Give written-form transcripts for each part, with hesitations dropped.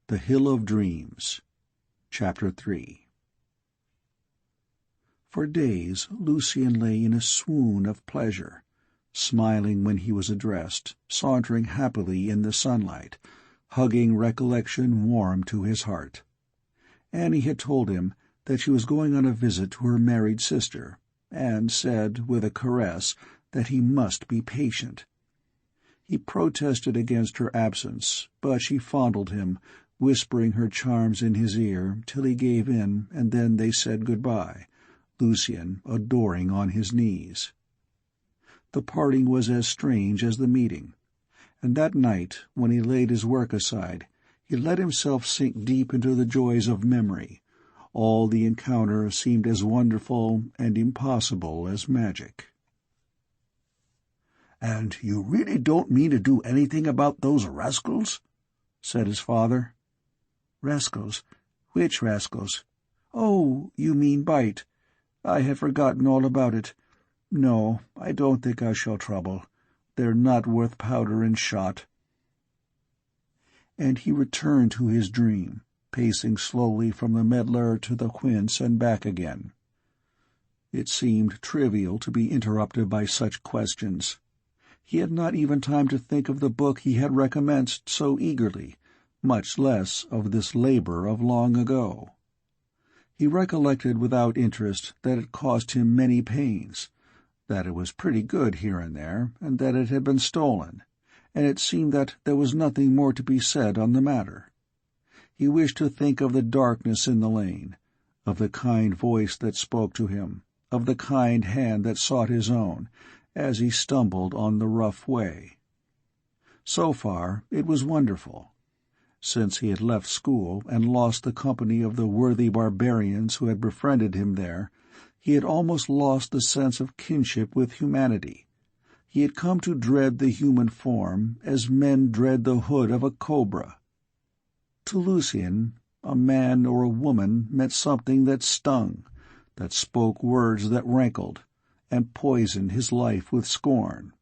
The Hill of Dreams. Chapter 3. For days Lucien lay in a swoon of pleasure, smiling when he was addressed, sauntering happily in the sunlight, hugging recollection warm to his heart. Annie had told him that she was going on a visit to her married sister, and said, with a caress, that he must be patient. He protested against her absence, but she fondled him, whispering her charms in his ear till he gave in, and then they said good-bye, Lucien adoring on his knees. The parting was as strange as the meeting, and that night, when he laid his work aside, he let himself sink deep into the joys of memory. All the encounter seemed as wonderful and impossible as magic. "And you really don't mean to do anything about those rascals?" said his father. "Rascals? Which rascals? Oh, you mean Bite. I had forgotten all about it. No, I don't think I shall trouble. They're not worth powder and shot." And he returned to his dream, pacing slowly from the Medlar to the Quince and back again. It seemed trivial to be interrupted by such questions. He had not even time to think of the book he had recommenced so eagerly, much less of this labor of long ago. He recollected without interest that it cost him many pains, that it was pretty good here and there, and that it had been stolen, and it seemed that there was nothing more to be said on the matter. He wished to think of the darkness in the lane, of the kind voice that spoke to him, of the kind hand that sought his own, as he stumbled on the rough way. So far it was wonderful. Since he had left school and lost the company of the worthy barbarians who had befriended him there, he had almost lost the sense of kinship with humanity. He had come to dread the human form as men dread the hood of a cobra. To Lucien, a man or a woman meant something that stung, that spoke words that rankled, and poisoned his life with scorn.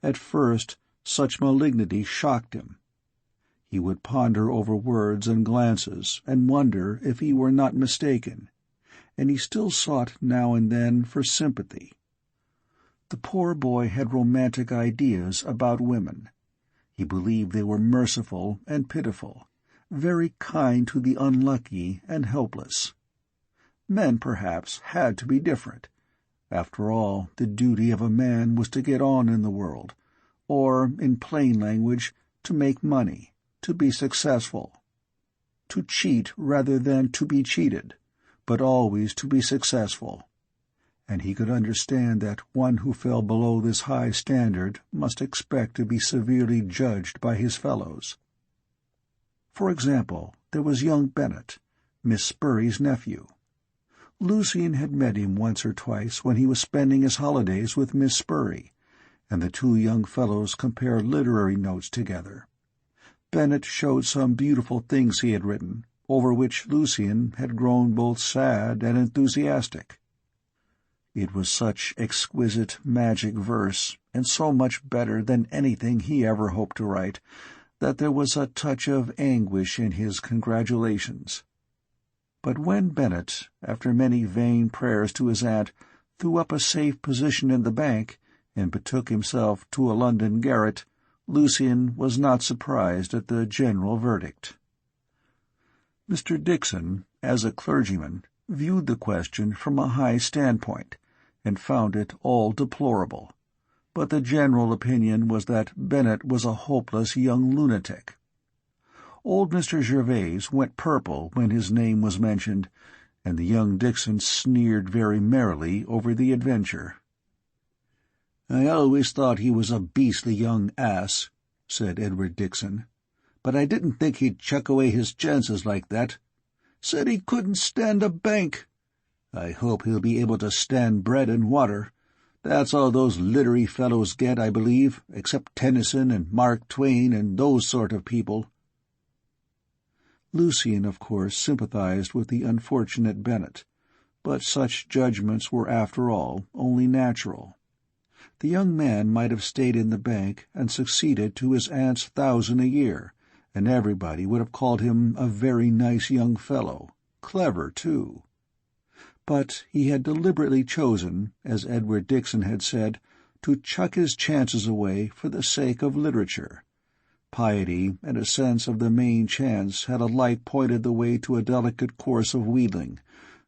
At first, such malignity shocked him. He would ponder over words and glances, and wonder if he were not mistaken, and he still sought now and then for sympathy. The poor boy had romantic ideas about women. He believed they were merciful and pitiful, very kind to the unlucky and helpless. Men, perhaps, had to be different. After all, the duty of a man was to get on in the world, or, in plain language, to make money, to be successful. To cheat rather than to be cheated, but always to be successful. And he could understand that one who fell below this high standard must expect to be severely judged by his fellows. For example, there was young Bennet, Miss Spurry's nephew. Lucien had met him once or twice when he was spending his holidays with Miss Spurry, and the two young fellows compared literary notes together. Bennet showed some beautiful things he had written, over which Lucien had grown both sad and enthusiastic. It was such exquisite, magic verse, and so much better than anything he ever hoped to write, that there was a touch of anguish in his congratulations. But when Bennet, after many vain prayers to his aunt, threw up a safe position in the bank, and betook himself to a London garret, Lucien was not surprised at the general verdict. Mr. Dixon, as a clergyman, viewed the question from a high standpoint, and found it all deplorable, but the general opinion was that Bennet was a hopeless young lunatic. Old Mr. Gervase went purple when his name was mentioned, and the young Dixon sneered very merrily over the adventure. "I always thought he was a beastly young ass," said Edward Dixon, "but I didn't think he'd chuck away his chances like that. Said he couldn't stand a bank. I hope he'll be able to stand bread and water. That's all those literary fellows get, I believe, except Tennyson and Mark Twain and those sort of people." Lucien, of course, sympathized with the unfortunate Bennet, but such judgments were, after all, only natural. The young man might have stayed in the bank and succeeded to his aunt's 1,000 a year, and everybody would have called him a very nice young fellow, clever, too. But he had deliberately chosen, as Edward Dixon had said, to chuck his chances away for the sake of literature. Piety and a sense of the main chance had alike pointed the way to a delicate course of wheedling,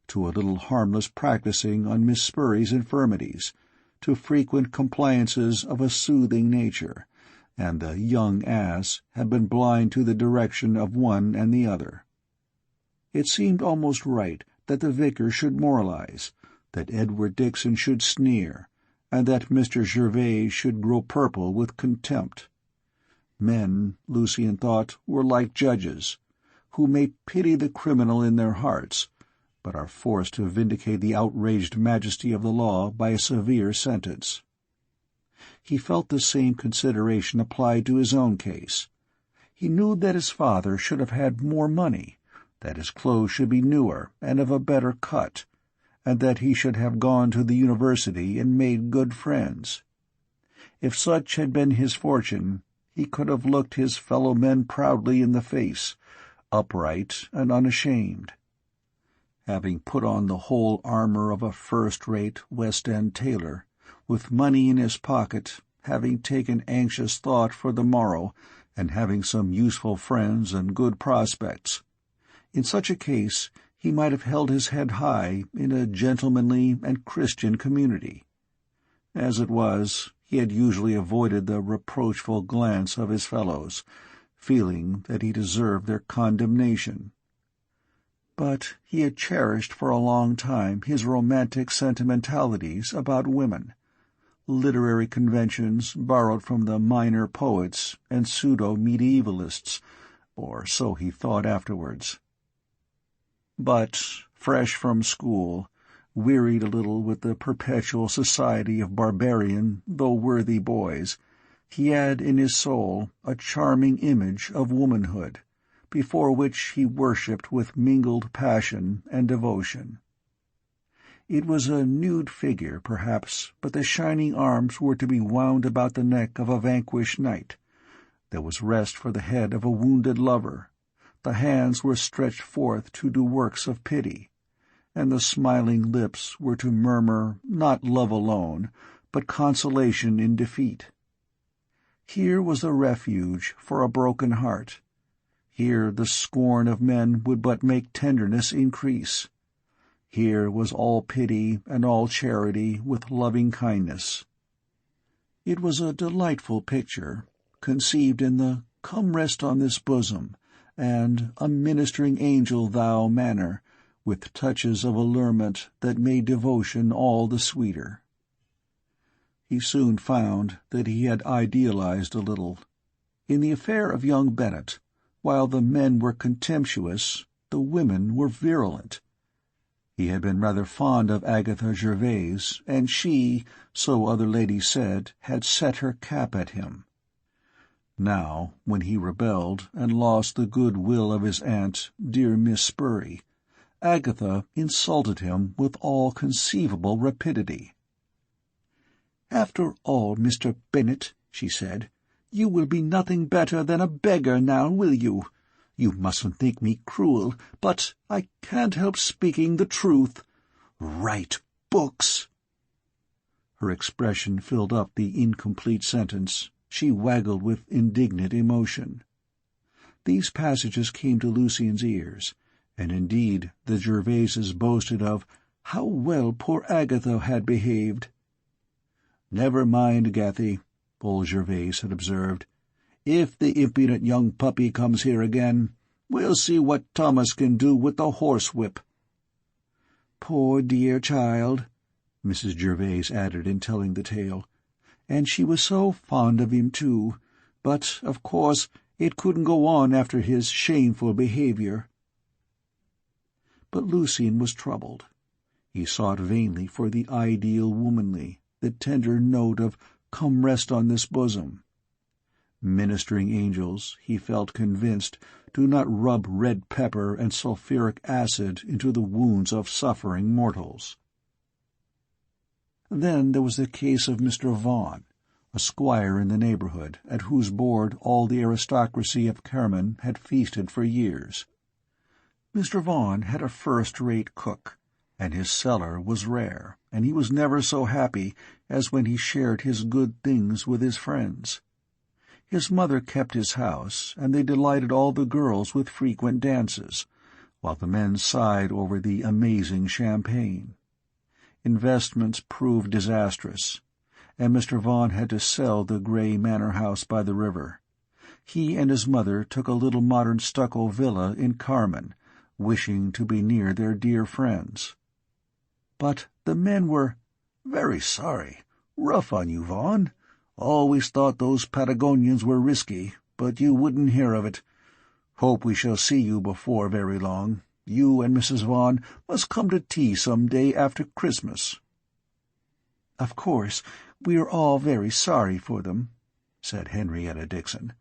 to a little harmless practicing on Miss Spurry's infirmities, to frequent compliances of a soothing nature, and the young ass had been blind to the direction of one and the other. It seemed almost right that the vicar should moralize, that Edward Dixon should sneer, and that Mr. Gervais should grow purple with contempt. Men, Lucian thought, were like judges, who may pity the criminal in their hearts, but are forced to vindicate the outraged majesty of the law by a severe sentence. He felt the same consideration applied to his own case. He knew that his father should have had more money, that his clothes should be newer and of a better cut, and that he should have gone to the university and made good friends. If such had been his fortune, he could have looked his fellow men proudly in the face, upright and unashamed. Having put on the whole armor of a first-rate West End tailor, with money in his pocket, having taken anxious thought for the morrow, and having some useful friends and good prospects, in such a case he might have held his head high in a gentlemanly and Christian community. As it was, he had usually avoided the reproachful glance of his fellows, feeling that he deserved their condemnation. But he had cherished for a long time his romantic sentimentalities about women, literary conventions borrowed from the minor poets and pseudo-medievalists, or so he thought afterwards. But, fresh from school, wearied a little with the perpetual society of barbarian though worthy boys, he had in his soul a charming image of womanhood, before which he worshipped with mingled passion and devotion. It was a nude figure, perhaps, but the shining arms were to be wound about the neck of a vanquished knight. There was rest for the head of a wounded lover. The hands were stretched forth to do works of pity, and the smiling lips were to murmur not love alone, but consolation in defeat. Here was a refuge for a broken heart. Here the scorn of men would but make tenderness increase. Here was all pity and all charity with loving kindness. It was a delightful picture, conceived in the "come rest on this bosom" and "a ministering angel thou" manner, with touches of allurement that made devotion all the sweeter. He soon found that he had idealized a little. In the affair of young Bennet, while the men were contemptuous, the women were virulent. He had been rather fond of Agatha Gervais, and she, so other ladies said, had set her cap at him. Now, when he rebelled and lost the good will of his aunt, dear Miss Spurry, Agatha insulted him with all conceivable rapidity. "After all, Mr. Bennet," she said, "you will be nothing better than a beggar now, will you? You mustn't think me cruel, but I can't help speaking the truth. Write books." Her expression filled up the incomplete sentence. She waggled with indignant emotion. These passages came to Lucian's ears, and indeed the Gervaises boasted of how well poor Agatha had behaved. "Never mind, Gathie," old Gervais had observed. "If the impudent young puppy comes here again, we'll see what Thomas can do with the horsewhip." "Poor dear child," Mrs. Gervais added in telling the tale. "And she was so fond of him, too. But, of course, it couldn't go on after his shameful behavior." But Lucian was troubled. He sought vainly for the ideal womanly, the tender note of "come rest on this bosom." Ministering angels, he felt convinced, do not rub red pepper and sulphuric acid into the wounds of suffering mortals. Then there was the case of Mr. Vaughan, a squire in the neighborhood at whose board all the aristocracy of Kerman had feasted for years. Mr. Vaughan had a first-rate cook, and his cellar was rare, and he was never so happy as when he shared his good things with his friends. His mother kept his house, and they delighted all the girls with frequent dances, while the men sighed over the amazing champagne. Investments proved disastrous, and Mr. Vaughan had to sell the grey manor house by the river. He and his mother took a little modern stucco villa in Carmen, wishing to be near their dear friends. But the men were very sorry. Rough on you, Vaughan. Always thought those Patagonians were risky, but you wouldn't hear of it. Hope we shall see you before very long. You and Mrs. Vaughan must come to tea some day after Christmas." "Of course, we are all very sorry for them," said Henrietta Dixon.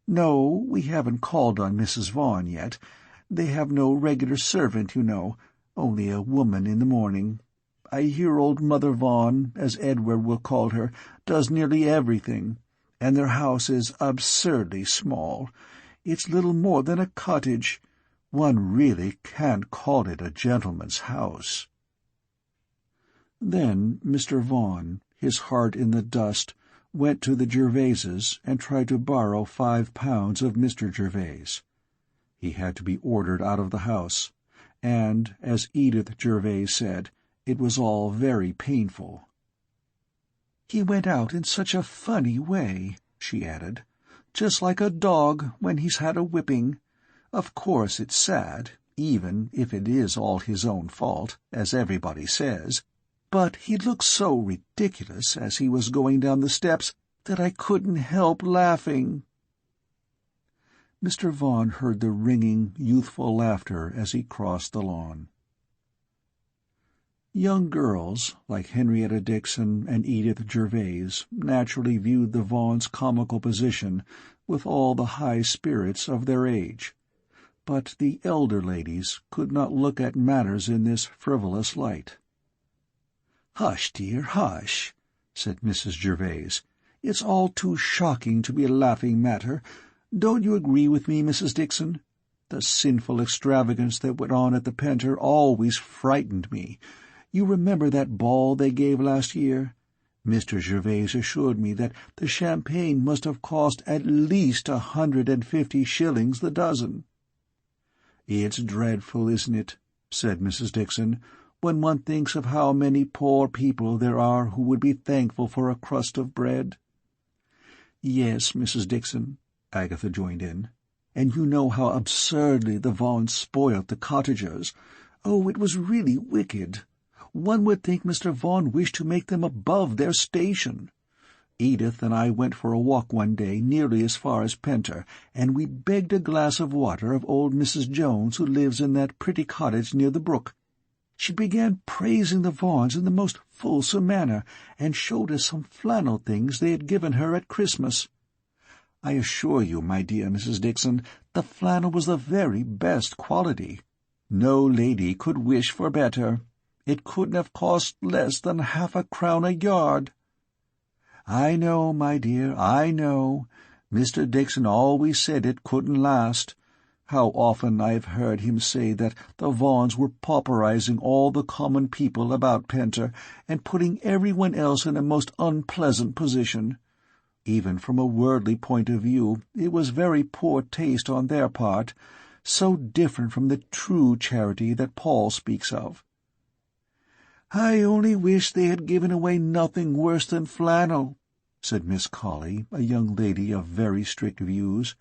"No, we haven't called on Mrs. Vaughan yet. They have no regular servant, you know, only a woman in the morning. I hear old Mother Vaughan, as Edward will call her, does nearly everything, and their house is absurdly small. It's little more than a cottage. One really can't call it a gentleman's house." Then Mr. Vaughan, his heart in the dust, went to the Gervaises and tried to borrow £5 of Mr. Gervais. He had to be ordered out of the house, and, as Edith Gervais said, it was all very painful. "He went out in such a funny way," she added, "just like a dog when he's had a whipping. Of course it's sad, even if it is all his own fault, as everybody says, but he looked so ridiculous as he was going down the steps that I couldn't help laughing." Mr. Vaughan heard the ringing, youthful laughter as he crossed the lawn. Young girls, like Henrietta Dixon and Edith Gervais, naturally viewed the Vaughans' comical position with all the high spirits of their age, but the elder ladies could not look at matters in this frivolous light. "Hush, dear, hush," said Mrs. Gervais. "It's all too shocking to be a laughing matter. Don't you agree with me, Mrs. Dixon? The sinful extravagance that went on at the Penter always frightened me. You remember that ball they gave last year? Mr. Gervais assured me that the champagne must have cost at least 150 shillings the dozen." "It's dreadful, isn't it?" said Mrs. Dixon, "when one thinks of how many poor people there are who would be thankful for a crust of bread." "Yes, Mrs. Dixon," Agatha joined in. "And you know how absurdly the Vaughans spoilt the cottagers. Oh, it was really wicked. One would think Mr. Vaughan wished to make them above their station. Edith and I went for a walk one day nearly as far as Penter, and we begged a glass of water of old Mrs. Jones, who lives in that pretty cottage near the brook. She began praising the Vaughans in the most fulsome manner, and showed us some flannel things they had given her at Christmas. I assure you, my dear Mrs. Dixon, the flannel was the very best quality. No lady could wish for better. It couldn't have cost less than £half-a-crown a yard." "I know, my dear, I know. Mr. Dixon always said it couldn't last. How often I've heard him say that the Vaughans were pauperizing all the common people about Penter, and putting everyone else in a most unpleasant position. Even from a worldly point of view, it was very poor taste on their part, so different from the true charity that Paul speaks of." "I only wish they had given away nothing worse than flannel," said Miss Colley, a young lady of very strict views.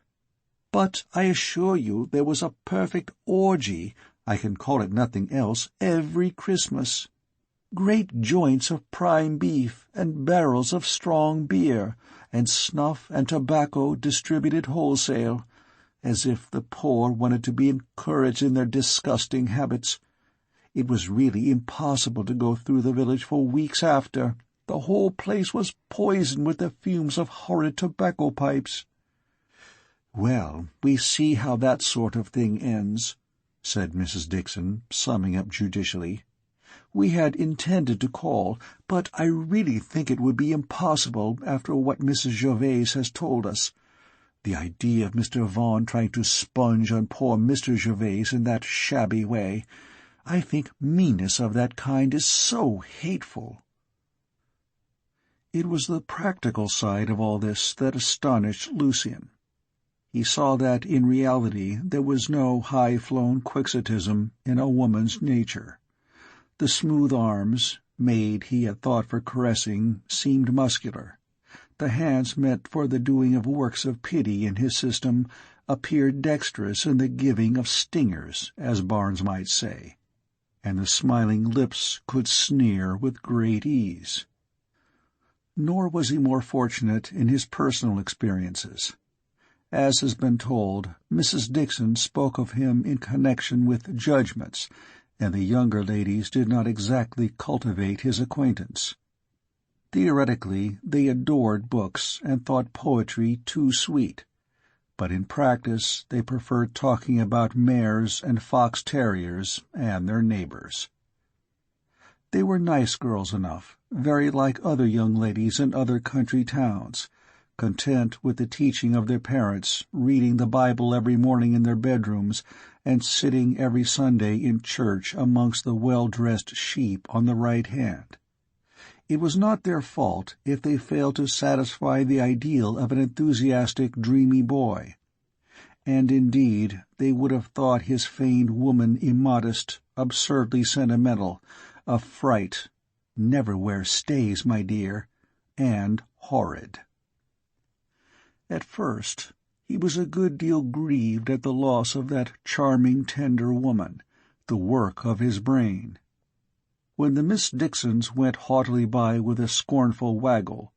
"But I assure you there was a perfect orgy, I can call it nothing else, every Christmas. Great joints of prime beef, and barrels of strong beer, and snuff and tobacco distributed wholesale, as if the poor wanted to be encouraged in their disgusting habits. It was really impossible to go through the village for weeks after. The whole place was poisoned with the fumes of horrid tobacco pipes." "Well, we see how that sort of thing ends," said Mrs. Dixon, summing up judicially. We had intended to call, but I really think it would be impossible after what Mrs. Gervais has told us. The idea of Mr. Vaughan trying to sponge on poor Mr. Gervais in that shabby way. I think meanness of that kind is so hateful." It was the practical side of all this that astonished Lucien. He saw that, in reality, there was no high-flown quixotism in a woman's nature. The smooth arms, made, he had thought, for caressing, seemed muscular. The hands meant for the doing of works of pity in his system appeared dexterous in the giving of stingers, as Barnes might say, and the smiling lips could sneer with great ease. Nor was he more fortunate in his personal experiences. As has been told, Mrs. Dixon spoke of him in connection with judgments, and the younger ladies did not exactly cultivate his acquaintance. Theoretically, they adored books and thought poetry too sweet, but in practice they preferred talking about mares and fox terriers and their neighbors. They were nice girls enough, very like other young ladies in other country towns, content with the teaching of their parents, reading the Bible every morning in their bedrooms, and sitting every Sunday in church amongst the well-dressed sheep on the right hand. It was not their fault if they failed to satisfy the ideal of an enthusiastic, dreamy boy. And indeed, they would have thought his feigned woman immodest, absurdly sentimental, a fright, never wear stays, my dear, and horrid. At first, he was a good deal grieved at the loss of that charming, tender woman, the work of his brain. When the Miss Dixons went haughtily by with a scornful waggle,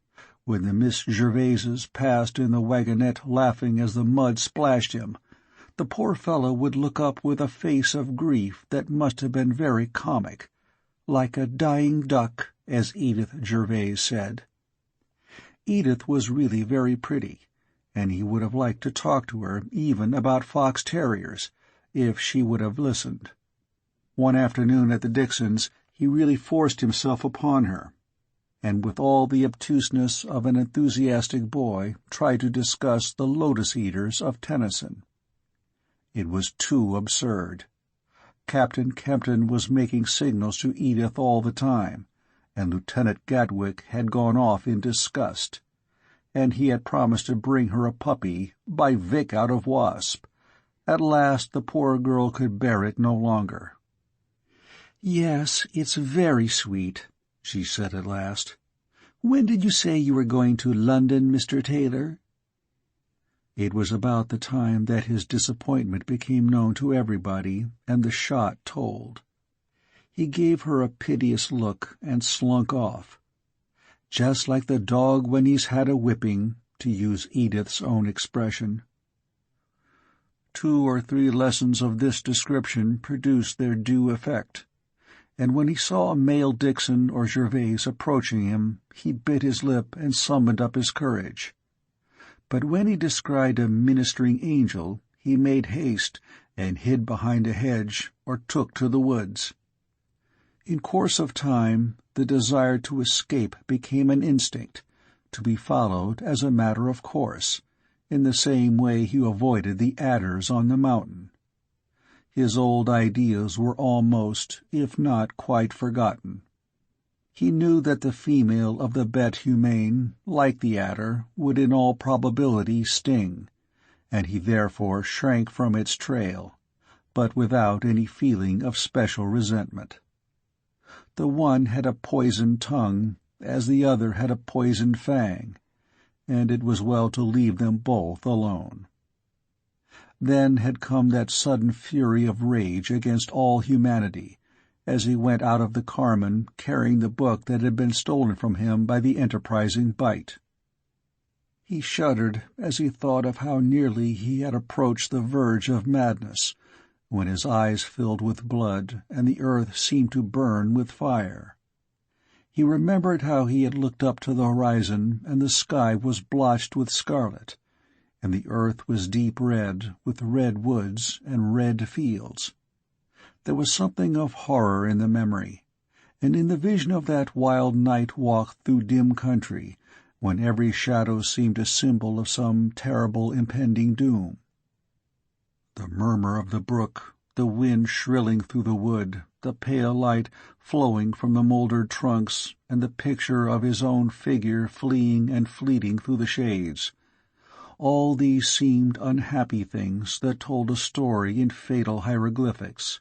when the Miss Gervaises passed in the wagonette laughing as the mud splashed him, the poor fellow would look up with a face of grief that must have been very comic, like a dying duck, as Edith Gervais said. Edith was really very pretty, and he would have liked to talk to her even about fox terriers, if she would have listened. One afternoon at the Dixons he really forced himself upon her, and with all the obtuseness of an enthusiastic boy tried to discuss the lotus-eaters of Tennyson. It was too absurd. Captain Kempton was making signals to Edith all the time, and Lieutenant Gatwick had gone off in disgust, and he had promised to bring her a puppy, by Vic out of Wasp. At last the poor girl could bear it no longer. "Yes, it's very sweet," she said at last. "When did you say you were going to London, Mr. Taylor?" It was about the time that his disappointment became known to everybody, and the shot told. He gave her a piteous look and slunk off. Just like the dog when he's had a whipping, to use Edith's own expression. 2 or 3 lessons of this description produced their due effect, and when he saw a male Dixon or Gervais approaching him, he bit his lip and summoned up his courage. But when he descried a ministering angel, he made haste and hid behind a hedge or took to the woods. In course of time, the desire to escape became an instinct, to be followed as a matter of course, in the same way he avoided the adders on the mountain. His old ideas were almost, if not quite, forgotten. He knew that the female of the Bete Humaine, like the adder, would in all probability sting, and he therefore shrank from its trail, but without any feeling of special resentment. The one had a poisoned tongue, as the other had a poisoned fang, and it was well to leave them both alone. Then had come that sudden fury of rage against all humanity, as he went out of the Carmen carrying the book that had been stolen from him by the enterprising Bite. He shuddered as he thought of how nearly he had approached the verge of madness, when his eyes filled with blood and the earth seemed to burn with fire. He remembered how he had looked up to the horizon and the sky was blotched with scarlet, and the earth was deep red, with red woods and red fields. There was something of horror in the memory, and in the vision of that wild night walk through dim country, when every shadow seemed a symbol of some terrible impending doom. The murmur of the brook, the wind shrilling through the wood, the pale light flowing from the mouldered trunks, and the picture of his own figure fleeing and fleeting through the shades. All these seemed unhappy things that told a story in fatal hieroglyphics.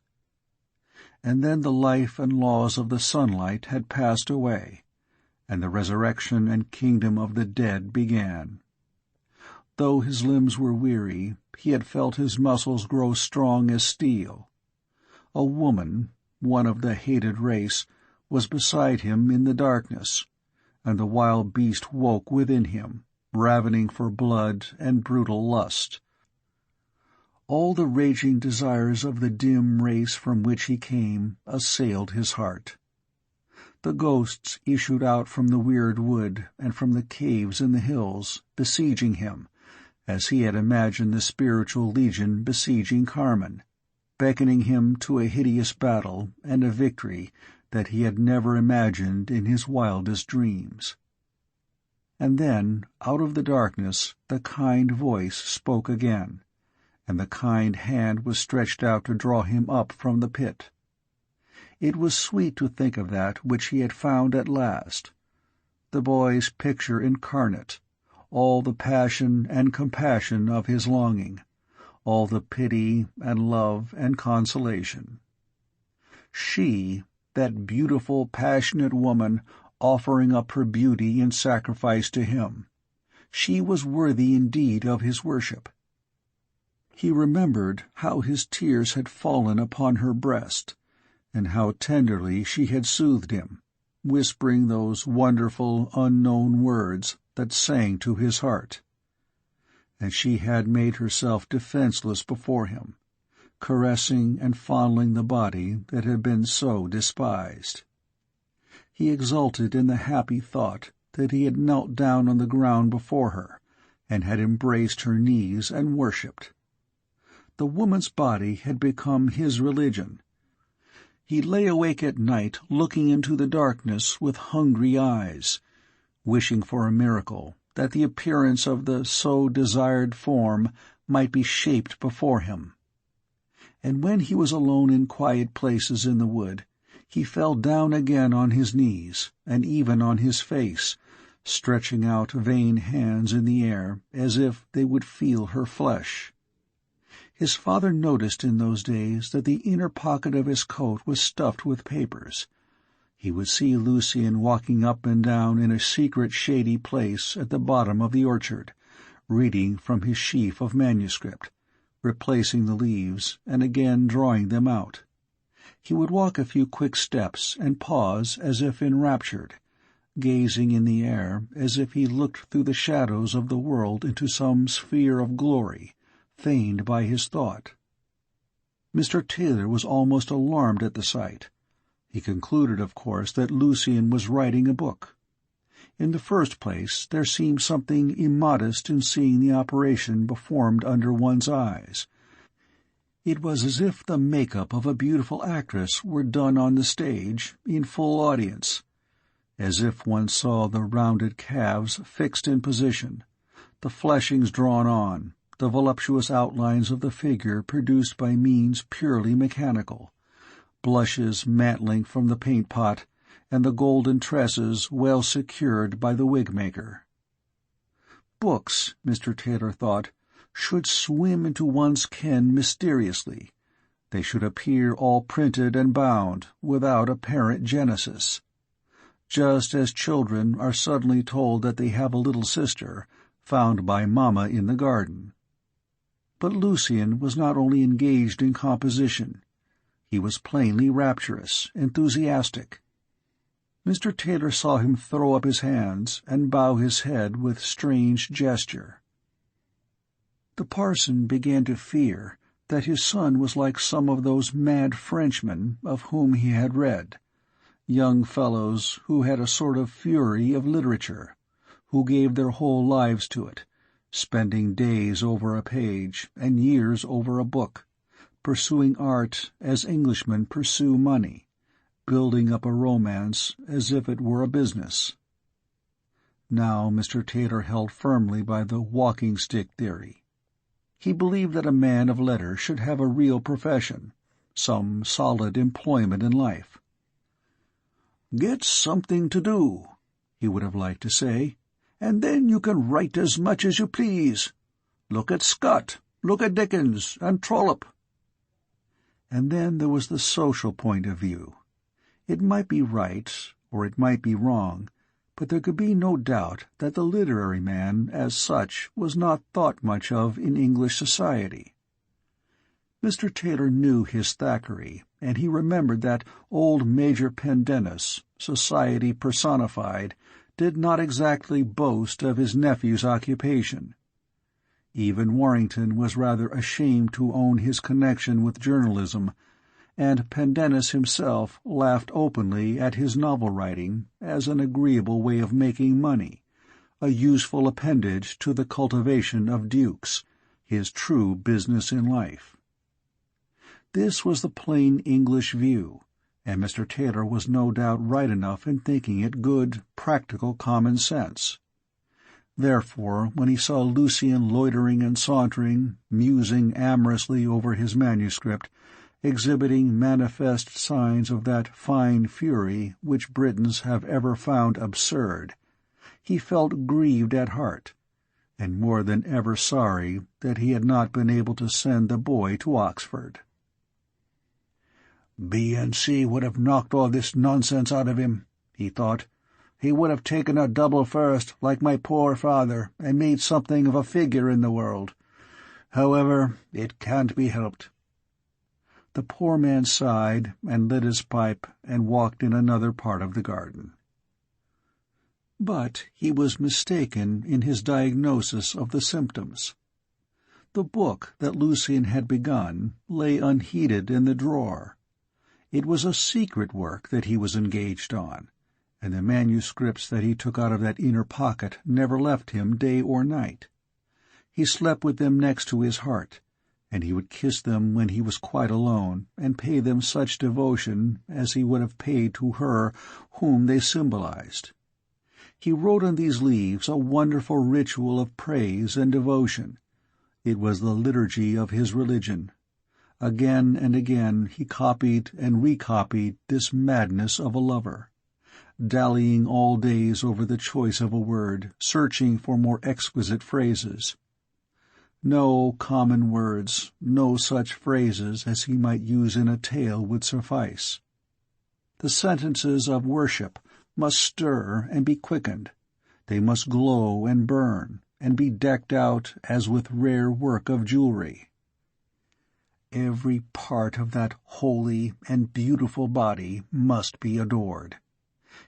And then the life and laws of the sunlight had passed away, and the resurrection and kingdom of the dead began. Though his limbs were weary, he had felt his muscles grow strong as steel. A woman, one of the hated race, was beside him in the darkness, and the wild beast woke within him, ravening for blood and brutal lust. All the raging desires of the dim race from which he came assailed his heart. The ghosts issued out from the weird wood and from the caves in the hills, besieging him, as he had imagined the spiritual legion besieging Carmen, beckoning him to a hideous battle and a victory that he had never imagined in his wildest dreams. And then, out of the darkness, the kind voice spoke again, and the kind hand was stretched out to draw him up from the pit. It was sweet to think of that which he had found at last, the boy's picture incarnate, all the passion and compassion of his longing, all the pity and love and consolation. She, that beautiful, passionate woman, offering up her beauty in sacrifice to him, she was worthy indeed of his worship. He remembered how his tears had fallen upon her breast, and how tenderly she had soothed him, whispering those wonderful, unknown words that sang to his heart. And she had made herself defenseless before him, caressing and fondling the body that had been so despised. He exulted in the happy thought that he had knelt down on the ground before her, and had embraced her knees and worshipped. The woman's body had become his religion. He lay awake at night looking into the darkness with hungry eyes, wishing for a miracle, that the appearance of the so-desired form might be shaped before him. And when he was alone in quiet places in the wood, he fell down again on his knees, and even on his face, stretching out vain hands in the air as if they would feel her flesh. His father noticed in those days that the inner pocket of his coat was stuffed with papers. He would see Lucien walking up and down in a secret shady place at the bottom of the orchard, reading from his sheaf of manuscript, replacing the leaves, and again drawing them out. He would walk a few quick steps and pause as if enraptured, gazing in the air as if he looked through the shadows of the world into some sphere of glory, feigned by his thought. Mr. Taylor was almost alarmed at the sight. He concluded, of course, that Lucien was writing a book. In the first place, there seemed something immodest in seeing the operation performed under one's eyes. It was as if the make-up of a beautiful actress were done on the stage, in full audience, as if one saw the rounded calves fixed in position, the fleshings drawn on, the voluptuous outlines of the figure produced by means purely mechanical, blushes mantling from the paint-pot, and the golden tresses well secured by the wig-maker. Books, Mr. Taylor thought, should swim into one's ken mysteriously. They should appear all printed and bound, without apparent genesis. Just as children are suddenly told that they have a little sister, found by Mamma in the garden. But Lucien was not only engaged in composition. He was plainly rapturous, enthusiastic. Mr. Taylor saw him throw up his hands and bow his head with strange gesture. The parson began to fear that his son was like some of those mad Frenchmen of whom he had read, young fellows who had a sort of fury of literature, who gave their whole lives to it, spending days over a page and years over a book, pursuing art as Englishmen pursue money, building up a romance as if it were a business. Now Mr. Taylor held firmly by the walking-stick theory. He believed that a man of letters should have a real profession, some solid employment in life. "Get something to do," he would have liked to say, "and then you can write as much as you please. Look at Scott, look at Dickens, and Trollope." And then there was the social point of view. It might be right, or it might be wrong, but there could be no doubt that the literary man, as such, was not thought much of in English society. Mr. Taylor knew his Thackeray, and he remembered that old Major Pendennis, society personified, did not exactly boast of his nephew's occupation. Even Warrington was rather ashamed to own his connection with journalism, and Pendennis himself laughed openly at his novel-writing as an agreeable way of making money, a useful appendage to the cultivation of dukes, his true business in life. This was the plain English view, and Mr. Taylor was no doubt right enough in thinking it good, practical common sense. Therefore, when he saw Lucien loitering and sauntering, musing amorously over his manuscript, exhibiting manifest signs of that fine fury which Britons have ever found absurd, he felt grieved at heart, and more than ever sorry that he had not been able to send the boy to Oxford. "B&C would have knocked all this nonsense out of him," he thought. "He would have taken a double first, like my poor father, and made something of a figure in the world. However, it can't be helped." The poor man sighed and lit his pipe and walked in another part of the garden. But he was mistaken in his diagnosis of the symptoms. The book that Lucien had begun lay unheeded in the drawer. It was a secret work that he was engaged on, and the manuscripts that he took out of that inner pocket never left him day or night. He slept with them next to his heart, and he would kiss them when he was quite alone, and pay them such devotion as he would have paid to her whom they symbolized. He wrote on these leaves a wonderful ritual of praise and devotion. It was the liturgy of his religion. Again and again he copied and recopied this madness of a lover, dallying all days over the choice of a word, searching for more exquisite phrases. No common words, no such phrases as he might use in a tale would suffice. The sentences of worship must stir and be quickened. They must glow and burn, and be decked out as with rare work of jewelry. Every part of that holy and beautiful body must be adored.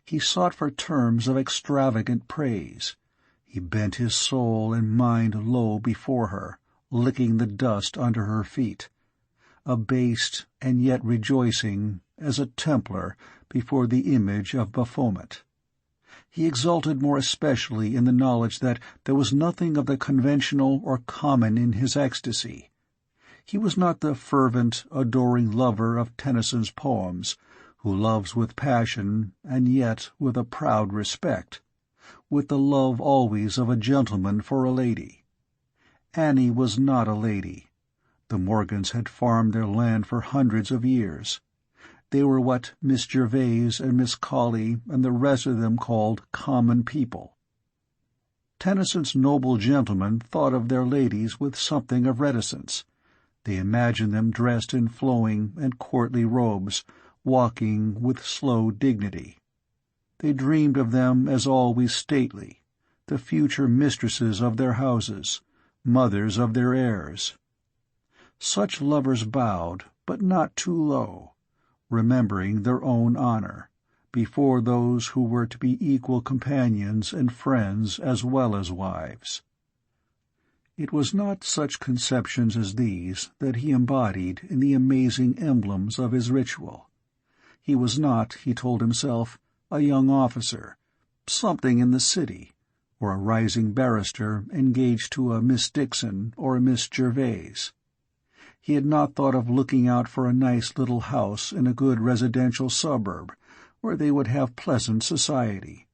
He sought for terms of extravagant praise. He bent his soul and mind low before her, licking the dust under her feet, abased and yet rejoicing as a Templar before the image of Baphomet. He exulted more especially in the knowledge that there was nothing of the conventional or common in his ecstasy. He was not the fervent, adoring lover of Tennyson's poems, who loves with passion and yet with a proud respect, with the love always of a gentleman for a lady. Annie was not a lady. The Morgans had farmed their land for hundreds of years. They were what Miss Gervase and Miss Colley and the rest of them called common people. Tennyson's noble gentlemen thought of their ladies with something of reticence. They imagined them dressed in flowing and courtly robes, walking with slow dignity. They dreamed of them as always stately, the future mistresses of their houses, mothers of their heirs. Such lovers bowed, but not too low, remembering their own honor, before those who were to be equal companions and friends as well as wives. It was not such conceptions as these that he embodied in the amazing emblems of his ritual. He was not, he told himself, a young officer, something in the city, or a rising barrister engaged to a Miss Dixon or a Miss Gervase. He had not thought of looking out for a nice little house in a good residential suburb, where they would have pleasant society.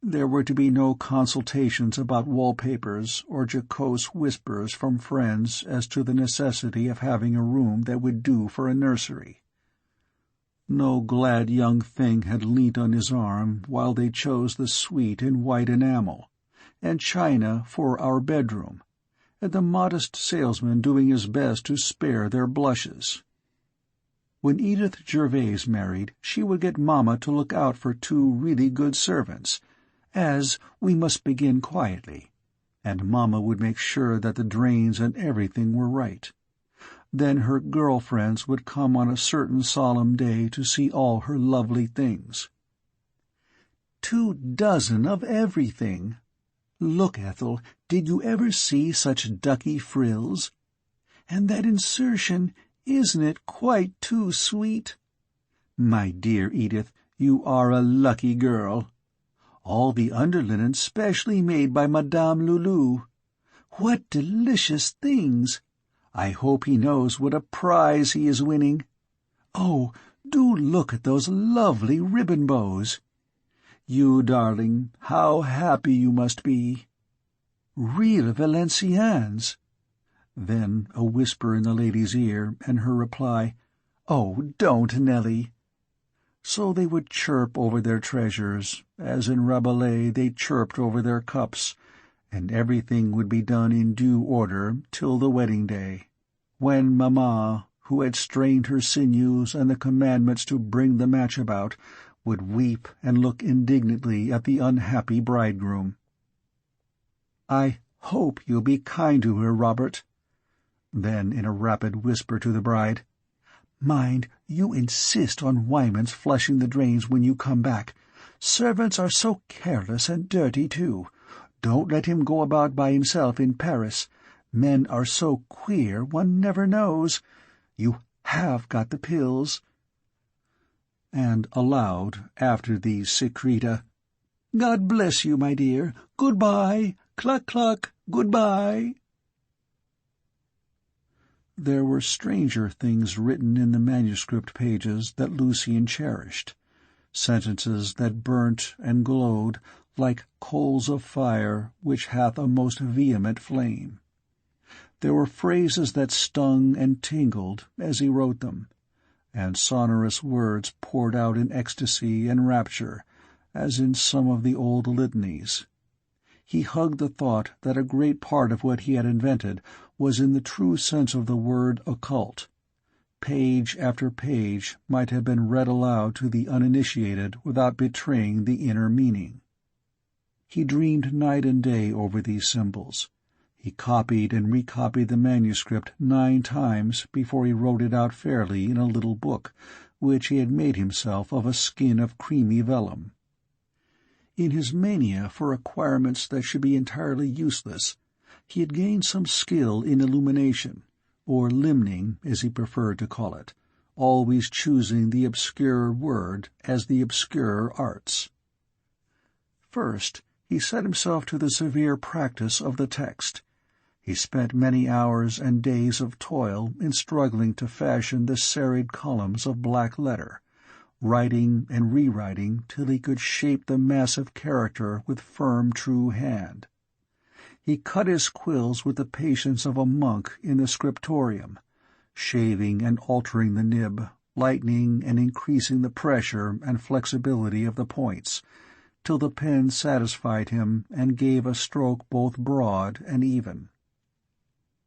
There were to be no consultations about wallpapers or jocose whispers from friends as to the necessity of having a room that would do for a nursery. No glad young thing had leant on his arm while they chose the suite in white enamel, and china for our bedroom, and the modest salesman doing his best to spare their blushes. When Edith Gervais married, she would get Mamma to look out for 2 really good servants, as we must begin quietly, and Mamma would make sure that the drains and everything were right. Then her girl-friends would come on a certain solemn day to see all her lovely things. 24 of everything. Look, Ethel, did you ever see such ducky frills? And that insertion, isn't it quite too sweet? My dear Edith, you are a lucky girl. All the underlinen specially made by Madame Loulou. What delicious things! I hope he knows what a prize he is winning. Oh, do look at those lovely ribbon bows. You darling, how happy you must be. Real Valenciennes. Then a whisper in the lady's ear, and her reply, "Oh, don't, Nellie." So they would chirp over their treasures, as in Rabelais they chirped over their cups, and everything would be done in due order till the wedding day, when Mamma, who had strained her sinews and the commandments to bring the match about, would weep and look indignantly at the unhappy bridegroom. "I hope you'll be kind to her, Robert." Then, in a rapid whisper to the bride, "Mind, you insist on Wyman's flushing the drains when you come back. Servants are so careless and dirty, too. Don't let him go about by himself in Paris. Men are so queer, one never knows. You have got the pills." And aloud, after the secreta, "God bless you, my dear. Good-bye. Cluck-cluck. Good-bye." There were stranger things written in the manuscript pages that Lucien cherished, sentences that burnt and glowed like coals of fire which hath a most vehement flame. There were phrases that stung and tingled as he wrote them, and sonorous words poured out in ecstasy and rapture, as in some of the old litanies. He hugged the thought that a great part of what he had invented was in the true sense of the word occult. Page after page might have been read aloud to the uninitiated without betraying the inner meaning. He dreamed night and day over these symbols. He copied and recopied the manuscript 9 times before he wrote it out fairly in a little book, which he had made himself of a skin of creamy vellum. In his mania for acquirements that should be entirely useless, he had gained some skill in illumination, or limning as he preferred to call it, always choosing the obscure word as the obscure arts. First, he set himself to the severe practice of the text. He spent many hours and days of toil in struggling to fashion the serried columns of black letter, writing and rewriting till he could shape the massive character with firm, true hand. He cut his quills with the patience of a monk in the scriptorium, shaving and altering the nib, lightening and increasing the pressure and flexibility of the points, till the pen satisfied him and gave a stroke both broad and even.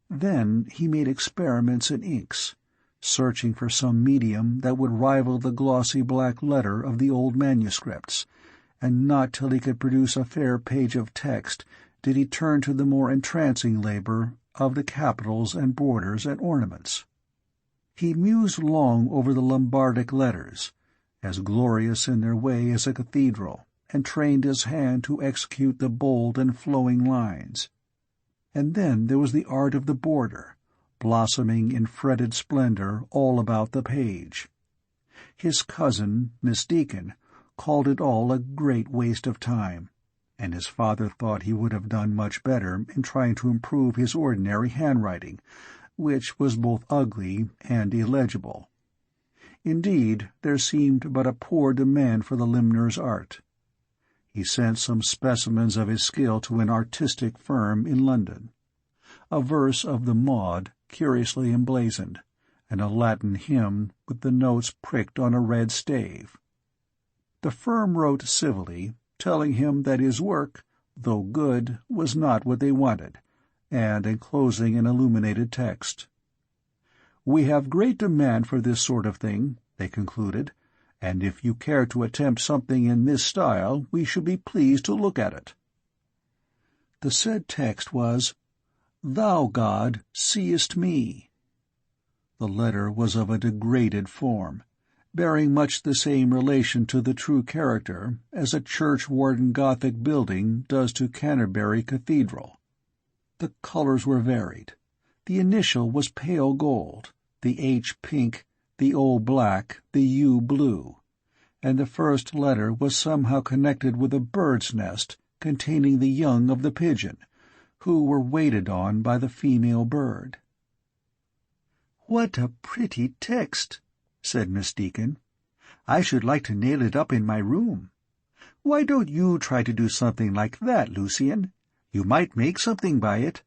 Then he made experiments in inks, searching for some medium that would rival the glossy black letter of the old manuscripts, and not till he could produce a fair page of text did he turn to the more entrancing labor of the capitals and borders and ornaments. He mused long over the Lombardic letters, as glorious in their way as a cathedral, and trained his hand to execute the bold and flowing lines. And then there was the art of the border, blossoming in fretted splendor all about the page. His cousin, Miss Deacon, called it all a great waste of time, and his father thought he would have done much better in trying to improve his ordinary handwriting, which was both ugly and illegible. Indeed, there seemed but a poor demand for the limner's art. He sent some specimens of his skill to an artistic firm in London. A verse of the Maud curiously emblazoned, and a Latin hymn with the notes pricked on a red stave. The firm wrote civilly, telling him that his work, though good, was not what they wanted, and enclosing an illuminated text. "We have great demand for this sort of thing," they concluded, "and if you care to attempt something in this style, we should be pleased to look at it." The said text was, "Thou, God, seest me." The letter was of a degraded form, bearing much the same relation to the true character as a church-warden Gothic building does to Canterbury Cathedral. The colors were varied. The initial was pale gold, the H pink, the O black, the U blue, and the first letter was somehow connected with a bird's nest containing the young of the pigeon, who were waited on by the female bird. "What a pretty text," said Miss Deacon. "I should like to nail it up in my room. Why don't you try to do something like that, Lucien? You might make something by it."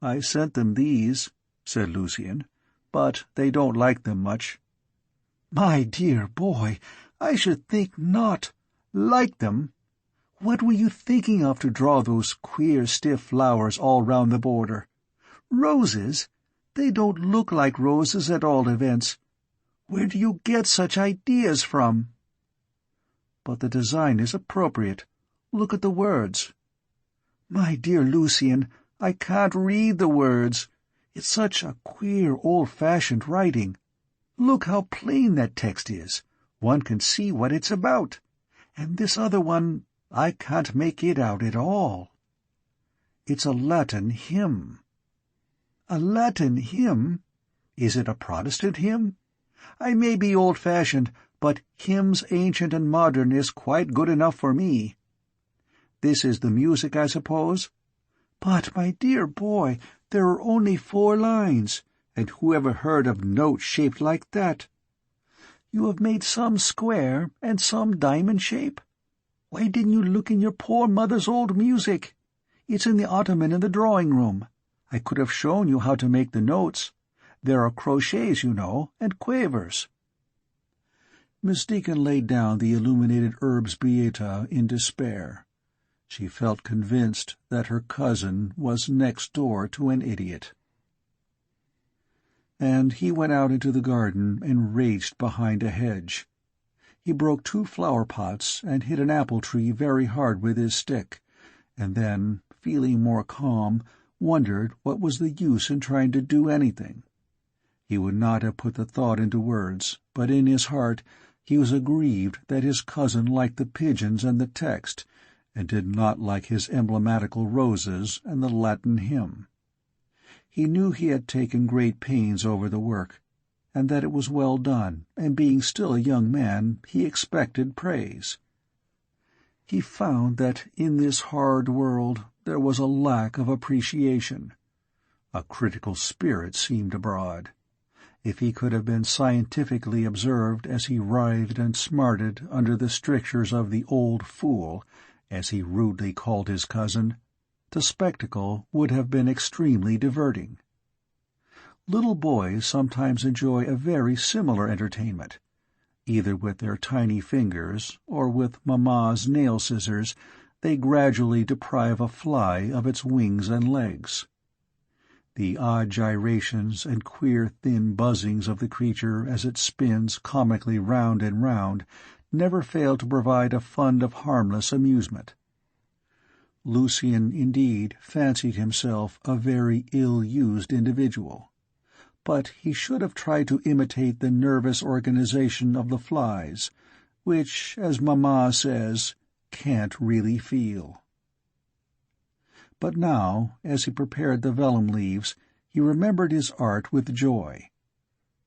"I sent them these," said Lucien, "but they don't like them much." "My dear boy, I should think not. Like them? What were you thinking of to draw those queer stiff flowers all round the border? Roses? They don't look like roses at all events. Where do you get such ideas from?" "But the design is appropriate. Look at the words." "My dear Lucien, I can't read the words. It's such a queer, old-fashioned writing. Look how plain that text is. One can see what it's about. And this other one, I can't make it out at all. It's a Latin hymn." "A Latin hymn? Is it a Protestant hymn? I may be old-fashioned, but hymns ancient and modern is quite good enough for me. This is the music, I suppose? But, my dear boy, there are only 4 lines, and who ever heard of notes shaped like that? You have made some square and some diamond shape? Why didn't you look in your poor mother's old music? It's in the ottoman in the drawing-room. I could have shown you how to make the notes. There are crotchets, you know, and quavers." Miss Deacon laid down the illuminated Herbes Beata in despair. She felt convinced that her cousin was next door to an idiot. And he went out into the garden and raged behind a hedge. He broke 2 flower-pots and hit an apple-tree very hard with his stick, and then, feeling more calm, wondered what was the use in trying to do anything. He would not have put the thought into words, but in his heart he was aggrieved that his cousin liked the pigeons and the text, and did not like his emblematical roses and the Latin hymn. He knew he had taken great pains over the work, and that it was well done, and being still a young man, he expected praise. He found that in this hard world there was a lack of appreciation. A critical spirit seemed abroad. If he could have been scientifically observed as he writhed and smarted under the strictures of the old fool, as he rudely called his cousin, the spectacle would have been extremely diverting. Little boys sometimes enjoy a very similar entertainment. Either with their tiny fingers, or with mamma's nail-scissors, they gradually deprive a fly of its wings and legs. The odd gyrations and queer thin buzzings of the creature as it spins comically round and round never fail to provide a fund of harmless amusement. Lucien, indeed, fancied himself a very ill-used individual, but he should have tried to imitate the nervous organization of the flies, which, as Mamma says, can't really feel. But now, as he prepared the vellum leaves, he remembered his art with joy.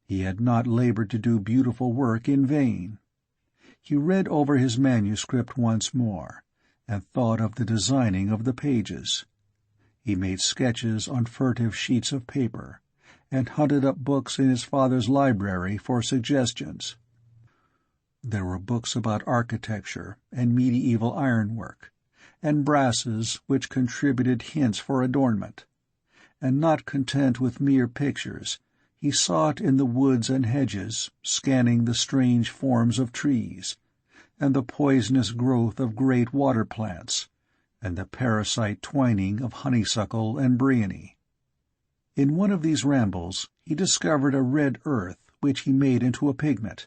He had not labored to do beautiful work in vain. He read over his manuscript once more, and thought of the designing of the pages. He made sketches on furtive sheets of paper, and hunted up books in his father's library for suggestions. There were books about architecture and medieval ironwork, and brasses which contributed hints for adornment. And not content with mere pictures, he sought in the woods and hedges, scanning the strange forms of trees, and the poisonous growth of great water plants, and the parasite twining of honeysuckle and bryony. In one of these rambles he discovered a red earth which he made into a pigment,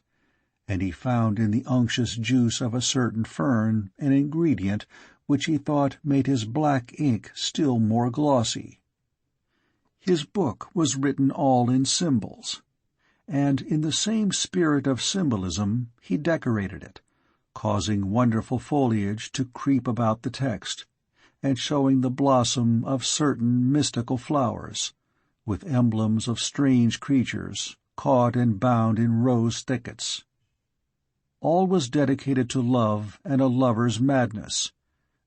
and he found in the unctuous juice of a certain fern an ingredient which he thought made his black ink still more glossy. His book was written all in symbols, and in the same spirit of symbolism he decorated it, causing wonderful foliage to creep about the text, and showing the blossom of certain mystical flowers, with emblems of strange creatures, caught and bound in rose thickets. All was dedicated to love and a lover's madness,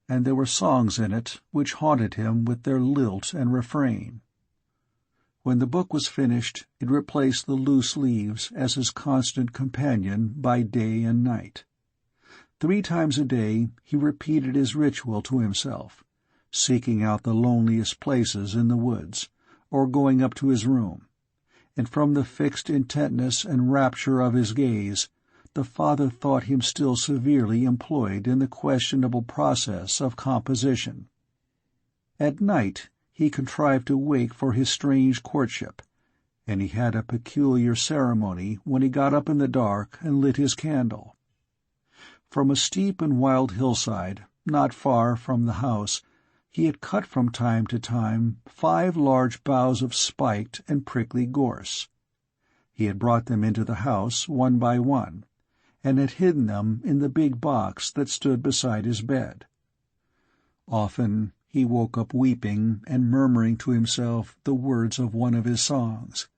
and there were songs in it which haunted him with their lilt and refrain. When the book was finished, it replaced the loose leaves as his constant companion by day and night. 3 times a day he repeated his ritual to himself, seeking out the loneliest places in the woods, or going up to his room, and from the fixed intentness and rapture of his gaze, the father thought him still severely employed in the questionable process of composition. At night he contrived to wake for his strange courtship, and he had a peculiar ceremony when he got up in the dark and lit his candle. From a steep and wild hillside, not far from the house, he had cut from time to time 5 large boughs of spiked and prickly gorse. He had brought them into the house one by one, and had hidden them in the big box that stood beside his bed. Often he woke up weeping and murmuring to himself the words of one of his songs,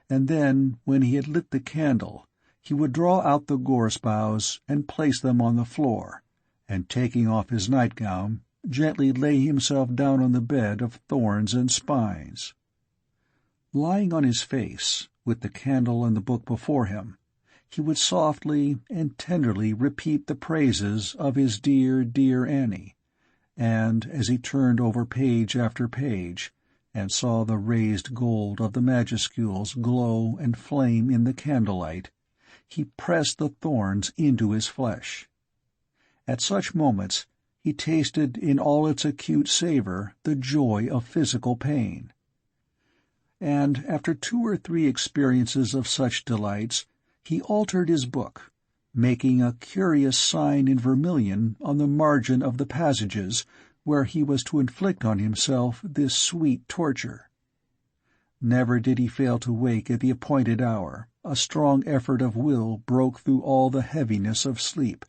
and then, when he had lit the candle, he would draw out the gorse boughs and place them on the floor, and taking off his nightgown, gently lay himself down on the bed of thorns and spines. Lying on his face, with the candle and the book before him, he would softly and tenderly repeat the praises of his dear, dear Annie, and, as he turned over page after page, and saw the raised gold of the majuscules glow and flame in the candlelight, he pressed the thorns into his flesh. At such moments he tasted in all its acute savor the joy of physical pain. And after 2 or 3 experiences of such delights, he altered his book, making a curious sign in vermilion on the margin of the passages where he was to inflict on himself this sweet torture. Never did he fail to wake at the appointed hour. A strong effort of will broke through all the heaviness of sleep,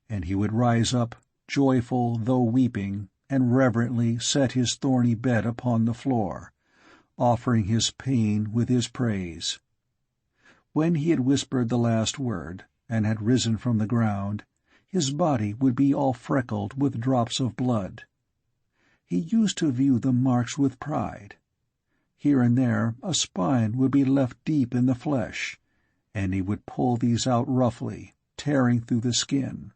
and he would rise up, joyful though weeping, and reverently set his thorny bed upon the floor, offering his pain with his praise. When he had whispered the last word, and had risen from the ground, his body would be all freckled with drops of blood. He used to view the marks with pride. Here and there a spine would be left deep in the flesh, and he would pull these out roughly, tearing through the skin.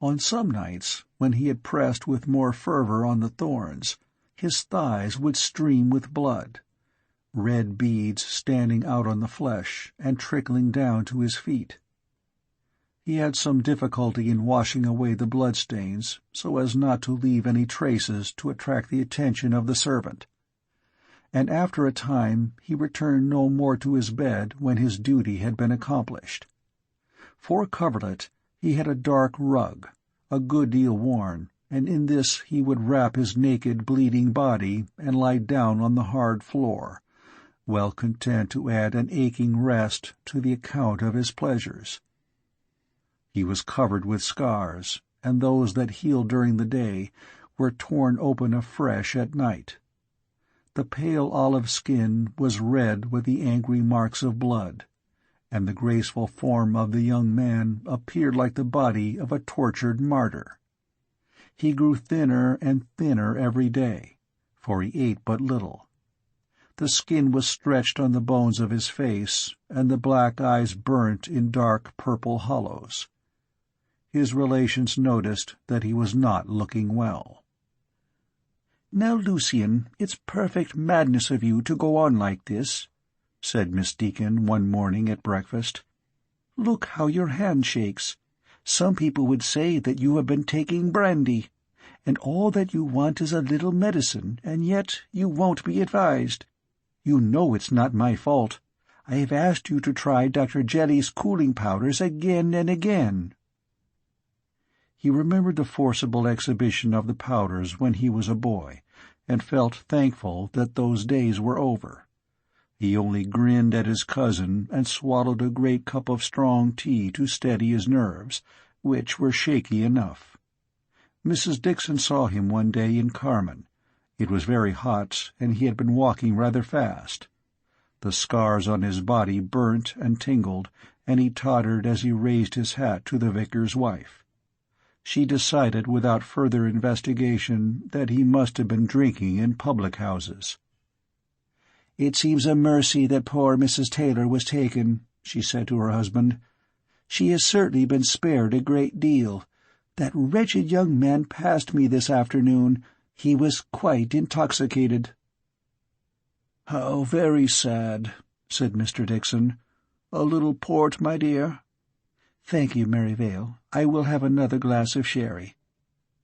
On some nights, when he had pressed with more fervor on the thorns, his thighs would stream with blood, red beads standing out on the flesh and trickling down to his feet. He had some difficulty in washing away the bloodstains so as not to leave any traces to attract the attention of the servant, and after a time he returned no more to his bed when his duty had been accomplished. For coverlet he had a dark rug, a good deal worn, and in this he would wrap his naked, bleeding body and lie down on the hard floor, well content to add an aching rest to the account of his pleasures. He was covered with scars, and those that healed during the day were torn open afresh at night. The pale olive skin was red with the angry marks of blood, and the graceful form of the young man appeared like the body of a tortured martyr. He grew thinner and thinner every day, for he ate but little. The skin was stretched on the bones of his face, and the black eyes burnt in dark purple hollows. His relations noticed that he was not looking well. "Now, Lucien, it's perfect madness of you to go on like this," said Miss Deacon one morning at breakfast. "Look how your hand shakes. Some people would say that you have been taking brandy, and all that you want is a little medicine, and yet you won't be advised. You know it's not my fault. I have asked you to try Dr. Jelly's cooling powders again and again." He remembered the forcible exhibition of the powders when he was a boy, and felt thankful that those days were over. He only grinned at his cousin and swallowed a great cup of strong tea to steady his nerves, which were shaky enough. Mrs. Dixon saw him one day in Carmen. It was very hot, and he had been walking rather fast. The scars on his body burnt and tingled, and he tottered as he raised his hat to the vicar's wife. She decided without further investigation that he must have been drinking in public houses. "It seems a mercy that poor Mrs. Taylor was taken," she said to her husband. "She has certainly been spared a great deal. That wretched young man passed me this afternoon. He was quite intoxicated." "How very sad," said Mr. Dixon. "A little port, my dear?" "Thank you, Merivale. I will have another glass of sherry.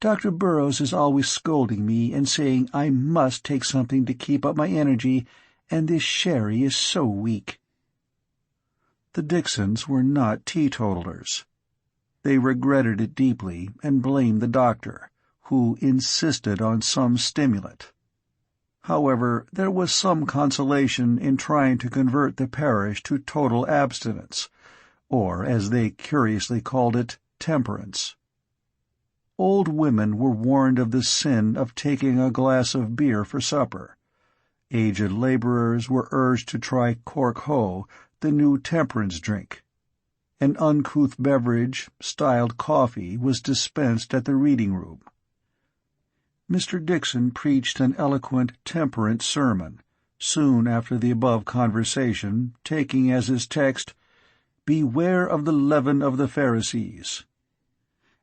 Dr. Burrows is always scolding me and saying I must take something to keep up my energy, and this sherry is so weak." The Dixons were not teetotalers. They regretted it deeply and blamed the doctor, who insisted on some stimulant. However, there was some consolation in trying to convert the parish to total abstinence, or, as they curiously called it, temperance. Old women were warned of the sin of taking a glass of beer for supper. Aged laborers were urged to try cork-hoe, the new temperance drink. An uncouth beverage, styled coffee, was dispensed at the reading-room. Mr. Dixon preached an eloquent temperance sermon, soon after the above conversation, taking as his text, "Beware of the leaven of the Pharisees."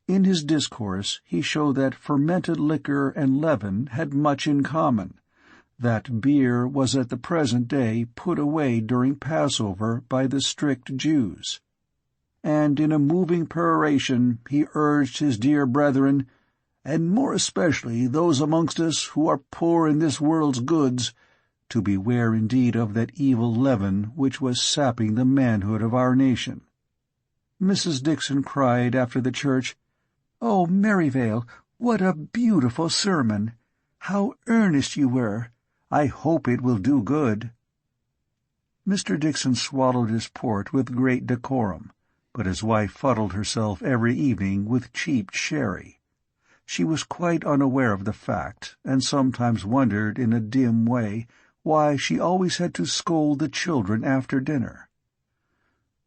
In his discourse he showed that fermented liquor and leaven had much in common, that beer was at the present day put away during Passover by the strict Jews. And in a moving peroration he urged his dear brethren, and more especially those amongst us who are poor in this world's goods, to beware indeed of that evil leaven which was sapping the manhood of our nation. Mrs. Dixon cried after the church, "Oh, Merivale, what a beautiful sermon! How earnest you were! I hope it will do good." Mr. Dixon swallowed his port with great decorum, but his wife fuddled herself every evening with cheap sherry. She was quite unaware of the fact, and sometimes wondered in a dim way why she always had to scold the children after dinner.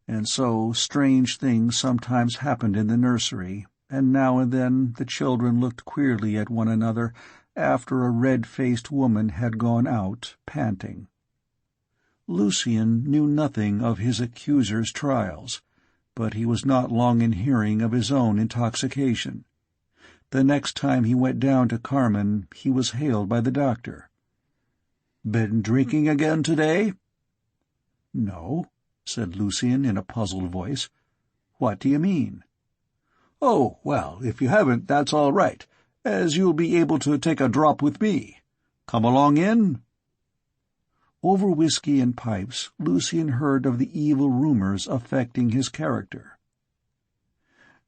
And so strange things sometimes happened in the nursery, and now and then the children looked queerly at one another after a red-faced woman had gone out, panting. Lucien knew nothing of his accuser's trials, but he was not long in hearing of his own intoxication. The next time he went down to Carmen, he was hailed by the doctor. "Been drinking again today?" "No," said Lucien in a puzzled voice. "What do you mean?" "Oh, well, if you haven't, that's all right, as you'll be able to take a drop with me. Come along in." Over whiskey and pipes, Lucien heard of the evil rumors affecting his character.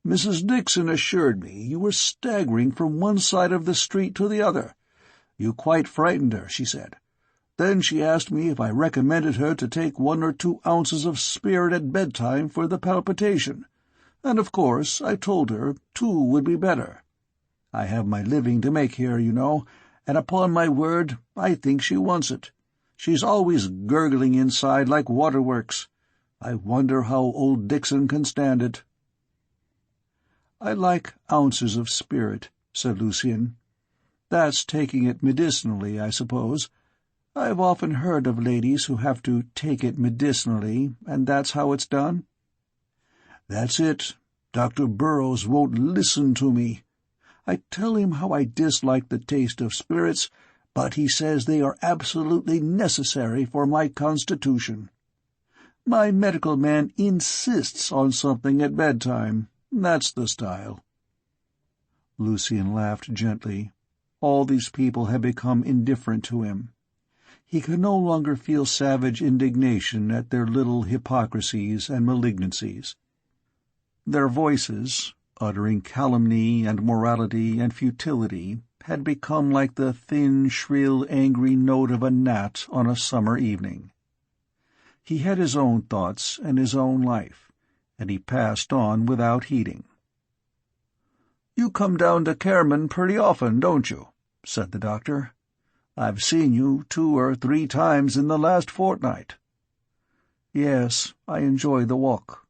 "Mrs. Dixon assured me you were staggering from one side of the street to the other. You quite frightened her, she said. Then she asked me if I recommended her to take 1 or 2 ounces of spirit at bedtime for the palpitation, and of course I told her 2 would be better. I have my living to make here, you know, and upon my word I think she wants it. She's always gurgling inside like waterworks. I wonder how old Dixon can stand it." "I like ounces of spirit," said Lucien. That's taking it medicinally, I suppose. I've often heard of ladies who have to take it medicinally, and that's how it's done?" "That's it. Dr. Burrows won't listen to me. I tell him how I dislike the taste of spirits, but he says they are absolutely necessary for my constitution. My medical man insists on something at bedtime. That's the style." Lucien laughed gently. All these people had become indifferent to him. He could no longer feel savage indignation at their little hypocrisies and malignancies. Their voices, uttering calumny and morality and futility, had become like the thin, shrill, angry note of a gnat on a summer evening. He had his own thoughts and his own life, and he passed on without heeding. "You come down to Kerman pretty often, don't you?" said the doctor. "I've seen you 2 or 3 times in the last fortnight." "Yes, I enjoy the walk."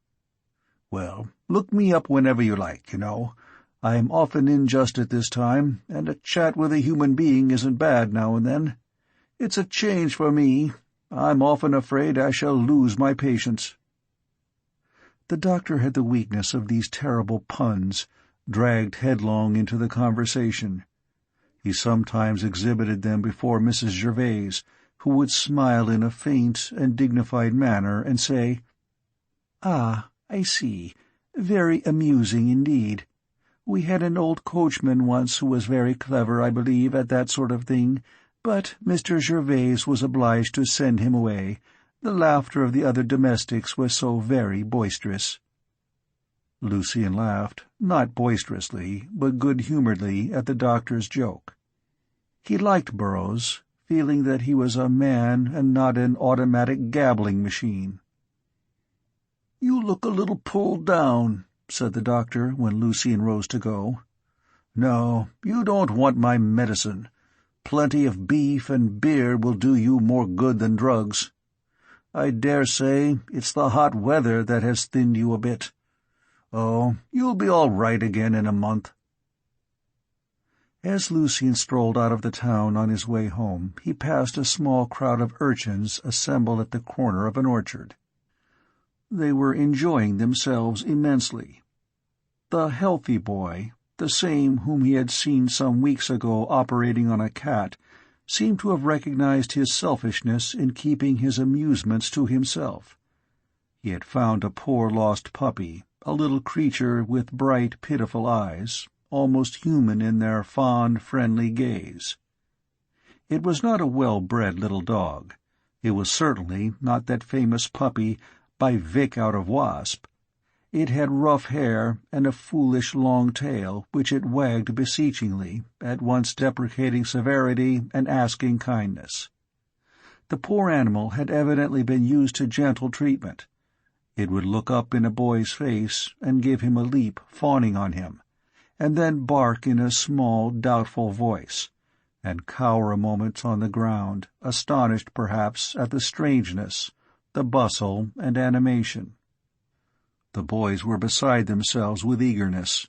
"Well, look me up whenever you like, you know. I'm often in just at this time, and a chat with a human being isn't bad now and then. It's a change for me. I'm often afraid I shall lose my patience." The doctor had the weakness of these terrible puns, dragged headlong into the conversation. He sometimes exhibited them before Mrs. Gervais, who would smile in a faint and dignified manner and say, "Ah, I see. Very amusing indeed. We had an old coachman once who was very clever, I believe, at that sort of thing, but Mr. Gervais was obliged to send him away. The laughter of the other domestics was so very boisterous." Lucien laughed, not boisterously, but good-humoredly, at the doctor's joke. He liked Burrows, feeling that he was a man and not an automatic gabbling machine. "You look a little pulled down," said the doctor when Lucien rose to go. "No, you don't want my medicine. Plenty of beef and beer will do you more good than drugs. I dare say it's the hot weather that has thinned you a bit. Oh, you'll be all right again in a month." As Lucien strolled out of the town on his way home, he passed a small crowd of urchins assembled at the corner of an orchard. They were enjoying themselves immensely. The healthy boy, the same whom he had seen some weeks ago operating on a cat, seemed to have recognized his selfishness in keeping his amusements to himself. He had found a poor lost puppy, a little creature with bright, pitiful eyes, almost human in their fond, friendly gaze. It was not a well-bred little dog. It was certainly not that famous puppy by Vic out of Wasp. It had rough hair and a foolish long tail which it wagged beseechingly, at once deprecating severity and asking kindness. The poor animal had evidently been used to gentle treatment. It would look up in a boy's face and give him a leap, fawning on him, and then bark in a small, doubtful voice, and cower a moment on the ground, astonished perhaps at the strangeness, the bustle and animation. The boys were beside themselves with eagerness.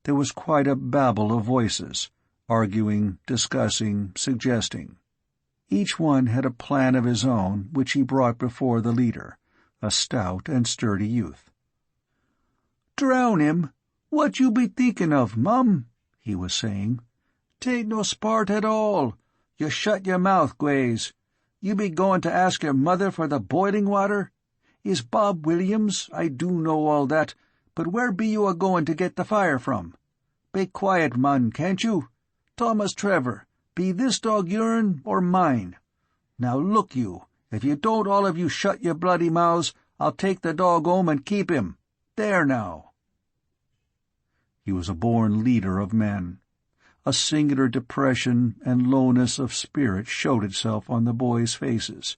There was quite a babel of voices, arguing, discussing, suggesting. Each one had a plan of his own which he brought before the leader, a stout and sturdy youth. "Drown him? What you be thinking of, mum?" he was saying. "'Tain't no sport at all. You shut your mouth, Gwaze. You be going to ask your mother for the boiling water? Is Bob Williams, I do know all that, but where be you a-going to get the fire from? Be quiet, mun, can't you? Thomas Trevor, be this dog yourn or mine? Now look you, if you don't all of you shut your bloody mouths, I'll take the dog home and keep him. There now." He was a born leader of men. A singular depression and lowness of spirit showed itself on the boys' faces.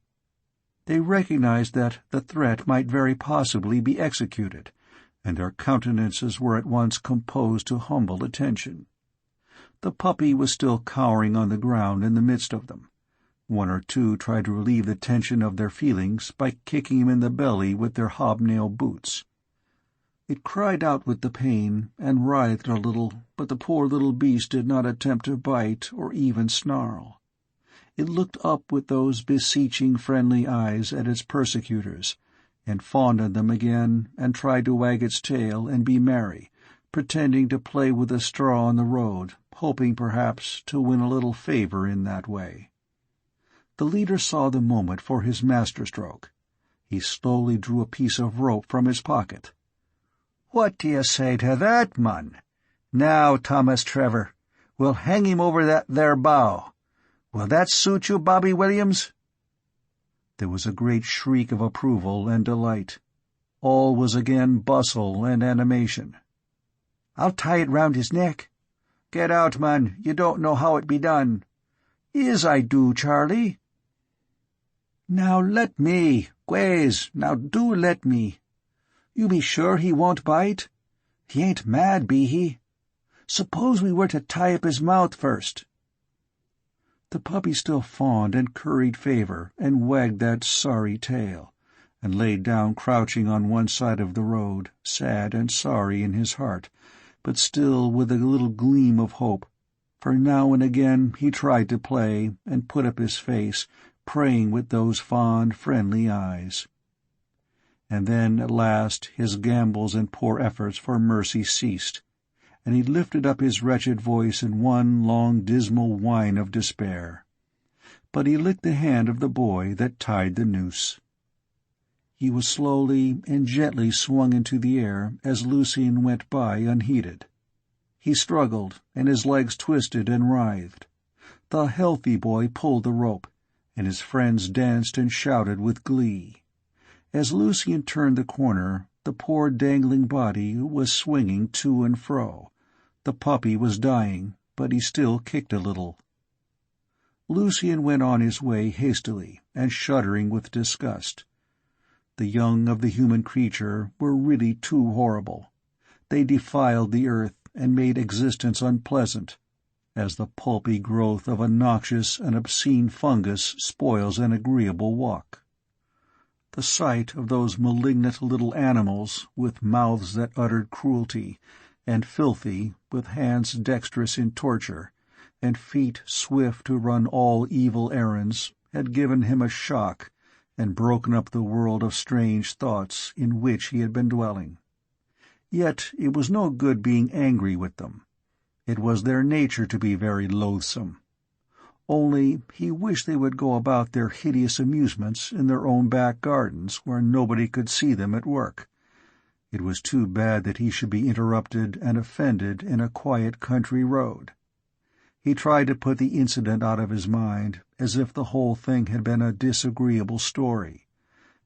They recognized that the threat might very possibly be executed, and their countenances were at once composed to humble attention. The puppy was still cowering on the ground in the midst of them. One or two tried to relieve the tension of their feelings by kicking him in the belly with their hobnail boots. It cried out with the pain, and writhed a little, but the poor little beast did not attempt to bite or even snarl. It looked up with those beseeching friendly eyes at its persecutors, and fawned on them again, and tried to wag its tail and be merry, pretending to play with a straw on the road, hoping perhaps to win a little favor in that way. The leader saw the moment for his masterstroke. He slowly drew a piece of rope from his pocket. "What do you say to that, mun? Now, Thomas Trevor, we'll hang him over that there bough. Will that suit you, Bobby Williams?" There was a great shriek of approval and delight. All was again bustle and animation. "I'll tie it round his neck." "Get out, man, you don't know how it be done." "Is I do, Charlie." "Now let me, Gwaze, now do let me. You be sure he won't bite? He ain't mad, be he? Suppose we were to tie up his mouth first." The puppy still fawned and curried favor and wagged that sorry tail, and lay down crouching on one side of the road, sad and sorry in his heart, but still with a little gleam of hope, for now and again he tried to play and put up his face, praying with those fond, friendly eyes. And then at last his gambols and poor efforts for mercy ceased, and he lifted up his wretched voice in one long dismal whine of despair. But he licked the hand of the boy that tied the noose. He was slowly and gently swung into the air as Lucien went by unheeded. He struggled, and his legs twisted and writhed. The healthy boy pulled the rope, and his friends danced and shouted with glee. As Lucien turned the corner, the poor dangling body was swinging to and fro. The puppy was dying, but he still kicked a little. Lucien went on his way hastily, and shuddering with disgust. The young of the human creature were really too horrible. They defiled the earth and made existence unpleasant, as the pulpy growth of a noxious and obscene fungus spoils an agreeable walk. The sight of those malignant little animals, with mouths that uttered cruelty, and filthy, with hands dexterous in torture, and feet swift to run all evil errands, had given him a shock, and broken up the world of strange thoughts in which he had been dwelling. Yet it was no good being angry with them. It was their nature to be very loathsome. Only he wished they would go about their hideous amusements in their own back gardens where nobody could see them at work. It was too bad that he should be interrupted and offended in a quiet country road. He tried to put the incident out of his mind, as if the whole thing had been a disagreeable story,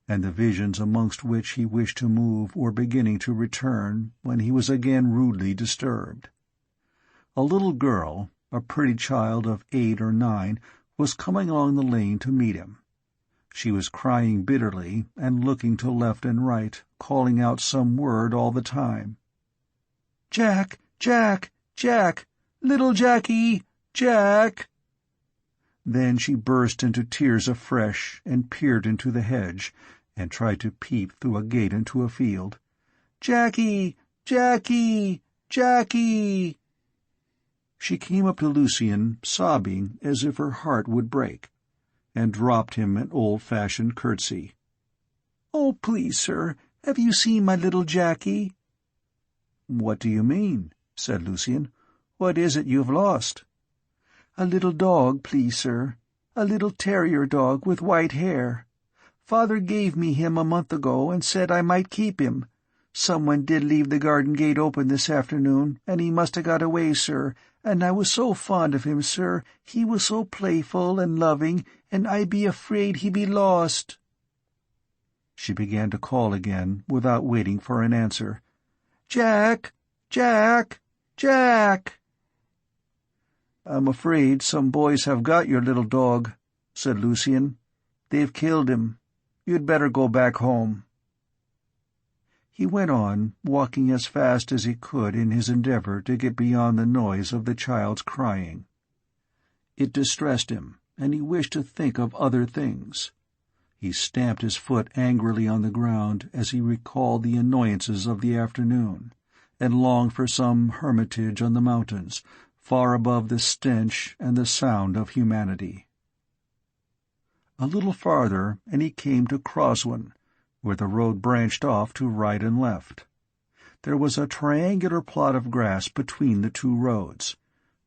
and the visions amongst which he wished to move were beginning to return when he was again rudely disturbed. A little girl, a pretty child of 8 or 9, was coming along the lane to meet him. She was crying bitterly and looking to left and right, calling out some word all the time. "Jack! Jack! Jack! Little Jackie! Jack!" Then she burst into tears afresh and peered into the hedge, and tried to peep through a gate into a field. "Jackie! Jackie! Jackie!" She came up to Lucien, sobbing as if her heart would break, and dropped him an old-fashioned curtsy. "Oh, please, sir, have you seen my little Jackie?" "What do you mean?" said Lucien. "What is it you've lost?" "A little dog, please, sir. A little terrier dog with white hair. Father gave me him a month ago and said I might keep him. Someone did leave the garden gate open this afternoon, and he must have got away, sir, and I was so fond of him, sir, he was so playful and loving, and I be afraid he be lost." She began to call again, without waiting for an answer. "Jack! Jack! Jack!" "I'm afraid some boys have got your little dog," said Lucien. "They've killed him. You'd better go back home." He went on, walking as fast as he could in his endeavor to get beyond the noise of the child's crying. It distressed him, and he wished to think of other things. He stamped his foot angrily on the ground as he recalled the annoyances of the afternoon, and longed for some hermitage on the mountains, far above the stench and the sound of humanity. A little farther, and he came to Croswan, where the road branched off to right and left. There was a triangular plot of grass between the two roads.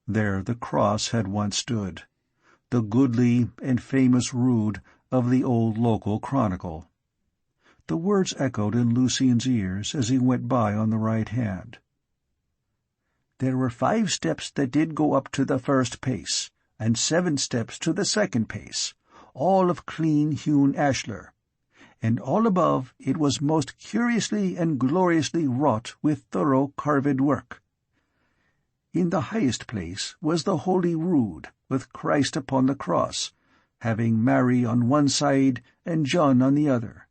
There the cross had once stood, the goodly and famous rood of the old local chronicle. The words echoed in Lucian's ears as he went by on the right hand. "There were 5 steps that did go up to the first pace, and 7 steps to the second pace, all of clean-hewn ashlar. And all above it was most curiously and gloriously wrought with thorough carved work. In the highest place was the holy rood, with Christ upon the cross, having Mary on one side and John on the other,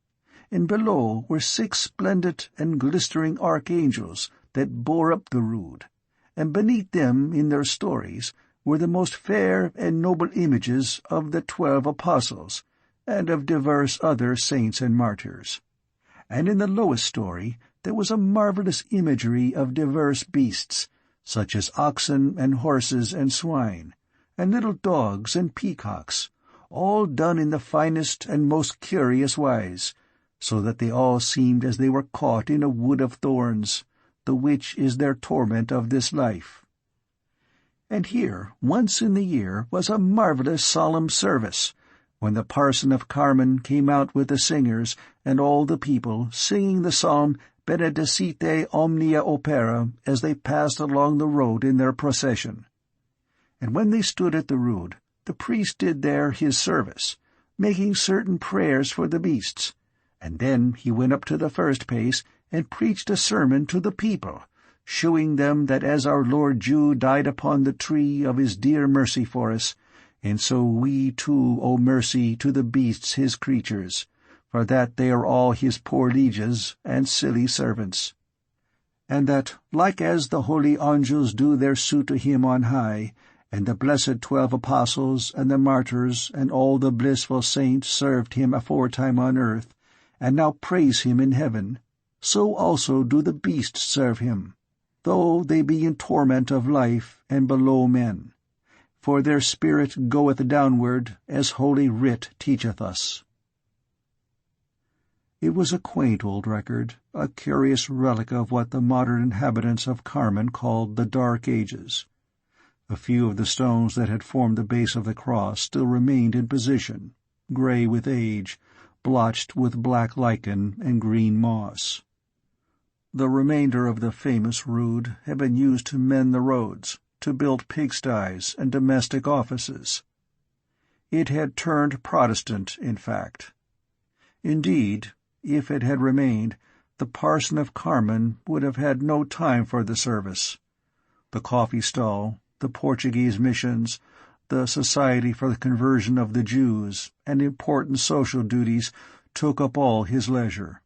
and below were 6 splendid and glistering archangels that bore up the rood, and beneath them in their stories were the most fair and noble images of the 12 apostles, and of divers other saints and martyrs. And in the lowest story there was a marvelous imagery of divers beasts, such as oxen and horses and swine, and little dogs and peacocks, all done in the finest and most curious wise, so that they all seemed as they were caught in a wood of thorns, the which is their torment of this life. And here, once in the year, was a marvelous solemn service, when the parson of Carmen came out with the singers and all the people, singing the psalm Benedicite omnia opera as they passed along the road in their procession. And when they stood at the rood, the priest did there his service, making certain prayers for the beasts, and then he went up to the first pace and preached a sermon to the people, shewing them that as our Lord Jew died upon the tree of his dear mercy for us, and so we too owe mercy to the beasts his creatures, for that they are all his poor lieges and silly servants. And that, like as the holy angels do their suit to him on high, and the blessed 12 apostles and the martyrs and all the blissful saints served him aforetime on earth, and now praise him in heaven, so also do the beasts serve him, though they be in torment of life and below men. For their spirit goeth downward, as Holy Writ teacheth us." It was a quaint old record, a curious relic of what the modern inhabitants of Carmen called the Dark Ages. A few of the stones that had formed the base of the cross still remained in position, grey with age, blotched with black lichen and green moss. The remainder of the famous rood had been used to mend the roads, to build pigsties and domestic offices. It had turned Protestant, in fact. Indeed, if it had remained, the parson of Carmen would have had no time for the service. The coffee stall, the Portuguese missions, the Society for the Conversion of the Jews, and important social duties took up all his leisure.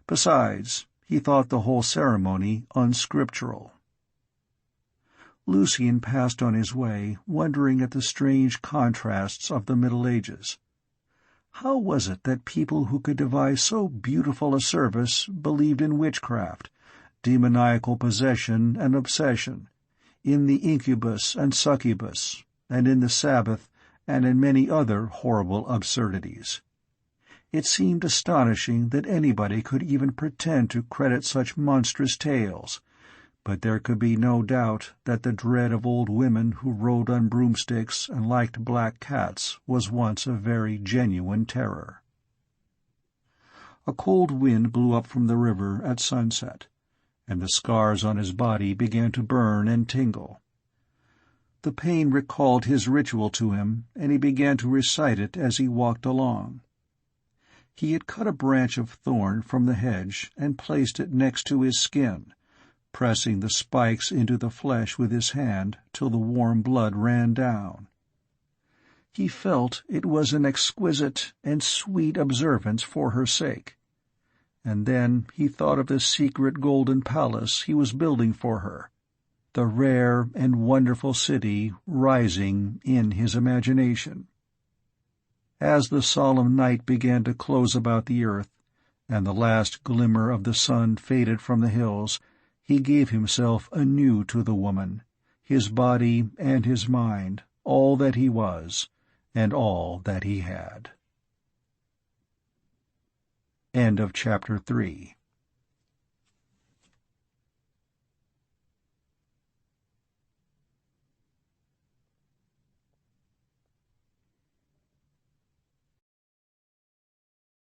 Besides, he thought the whole ceremony unscriptural. Lucian passed on his way, wondering at the strange contrasts of the Middle Ages. How was it that people who could devise so beautiful a service believed in witchcraft, demoniacal possession and obsession, in the incubus and succubus, and in the Sabbath, and in many other horrible absurdities? It seemed astonishing that anybody could even pretend to credit such monstrous tales, but there could be no doubt that the dread of old women who rode on broomsticks and liked black cats was once a very genuine terror. A cold wind blew up from the river at sunset, and the scars on his body began to burn and tingle. The pain recalled his ritual to him, and he began to recite it as he walked along. He had cut a branch of thorn from the hedge and placed it next to his skin, pressing the spikes into the flesh with his hand till the warm blood ran down. He felt it was an exquisite and sweet observance for her sake. And then he thought of the secret golden palace he was building for her, the rare and wonderful city rising in his imagination. As the solemn night began to close about the earth, and the last glimmer of the sun faded from the hills, he gave himself anew to the woman, his body and his mind, all that he was, and all that he had. End of chapter 3.